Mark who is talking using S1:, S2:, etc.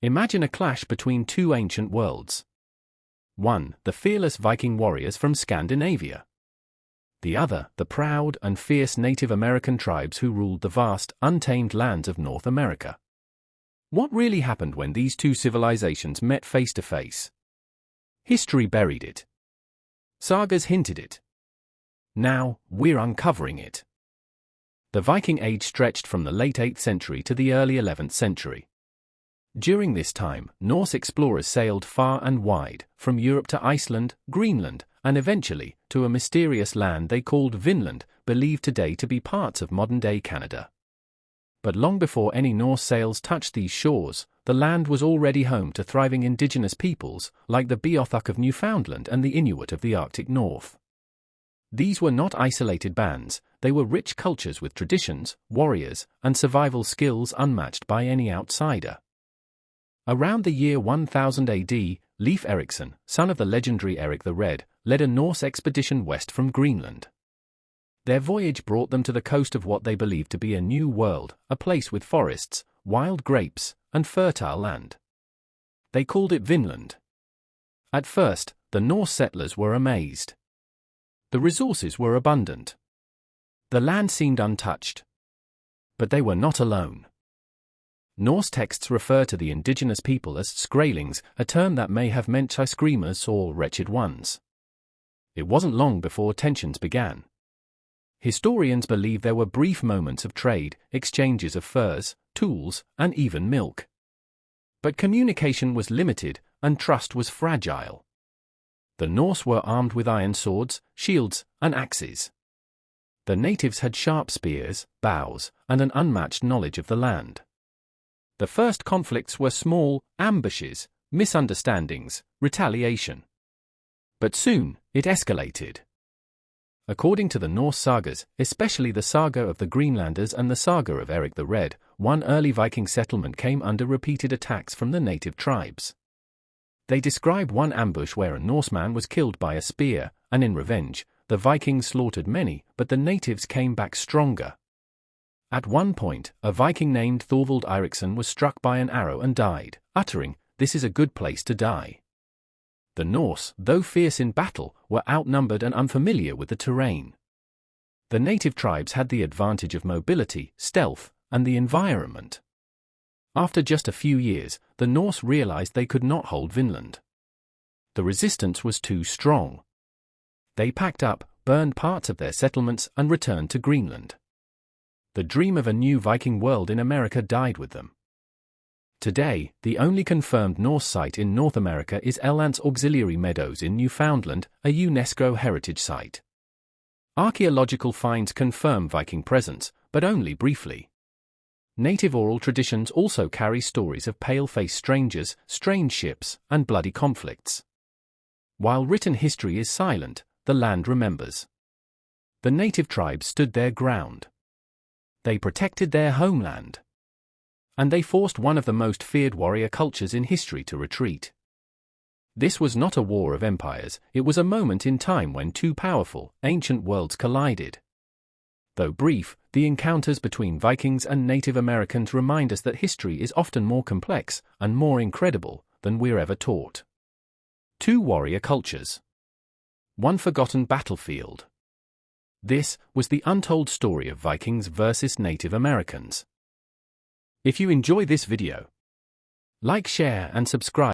S1: Imagine a clash between two ancient worlds. One, the fearless Viking warriors from Scandinavia. The other, the proud and fierce Native American tribes who ruled the vast, untamed lands of North America. What really happened when these two civilizations met face to face? History buried it. Sagas hinted it. Now, we're uncovering it. The Viking Age stretched from the late 8th century to the early 11th century. During this time, Norse explorers sailed far and wide, from Europe to Iceland, Greenland, and eventually, to a mysterious land they called Vinland, believed today to be parts of modern-day Canada. But long before any Norse sails touched these shores, the land was already home to thriving indigenous peoples, like the Beothuk of Newfoundland and the Inuit of the Arctic North. These were not isolated bands, they were rich cultures with traditions, warriors, and survival skills unmatched by any outsider. Around the year 1000 AD, Leif Erikson, son of the legendary Eric the Red, led a Norse expedition west from Greenland. Their voyage brought them to the coast of what they believed to be a new world, a place with forests, wild grapes, and fertile land. They called it Vinland. At first, the Norse settlers were amazed. The resources were abundant. The land seemed untouched. But they were not alone. Norse texts refer to the indigenous people as skraelings, a term that may have meant screamers or wretched ones. It wasn't long before tensions began. Historians believe there were brief moments of trade, exchanges of furs, tools, and even milk. But communication was limited, and trust was fragile. The Norse were armed with iron swords, shields, and axes. The natives had sharp spears, bows, and an unmatched knowledge of the land. The first conflicts were small, ambushes, misunderstandings, retaliation. But soon, it escalated. According to the Norse sagas, especially the saga of the Greenlanders and the saga of Eric the Red, one early Viking settlement came under repeated attacks from the native tribes. They describe one ambush where a Norseman was killed by a spear, and in revenge, the Vikings slaughtered many, but the natives came back stronger. At one point, a Viking named Leif Erikson was struck by an arrow and died, uttering, "This is a good place to die." The Norse, though fierce in battle, were outnumbered and unfamiliar with the terrain. The native tribes had the advantage of mobility, stealth, and the environment. After just a few years, the Norse realized they could not hold Vinland. The resistance was too strong. They packed up, burned parts of their settlements, and returned to Greenland. The dream of a new Viking world in America died with them. Today, the only confirmed Norse site in North America is Elance Auxiliary Meadows in Newfoundland, a UNESCO heritage site. Archaeological finds confirm Viking presence, but only briefly. Native oral traditions also carry stories of pale-faced strangers, strange ships, and bloody conflicts. While written history is silent, the land remembers. The native tribes stood their ground. They protected their homeland. And they forced one of the most feared warrior cultures in history to retreat. This was not a war of empires, it was a moment in time when two powerful, ancient worlds collided. Though brief, the encounters between Vikings and Native Americans remind us that history is often more complex and more incredible than we're ever taught. Two warrior cultures. One forgotten battlefield. This was the untold story of Vikings versus Native Americans. If you enjoy this video, like, share, and subscribe.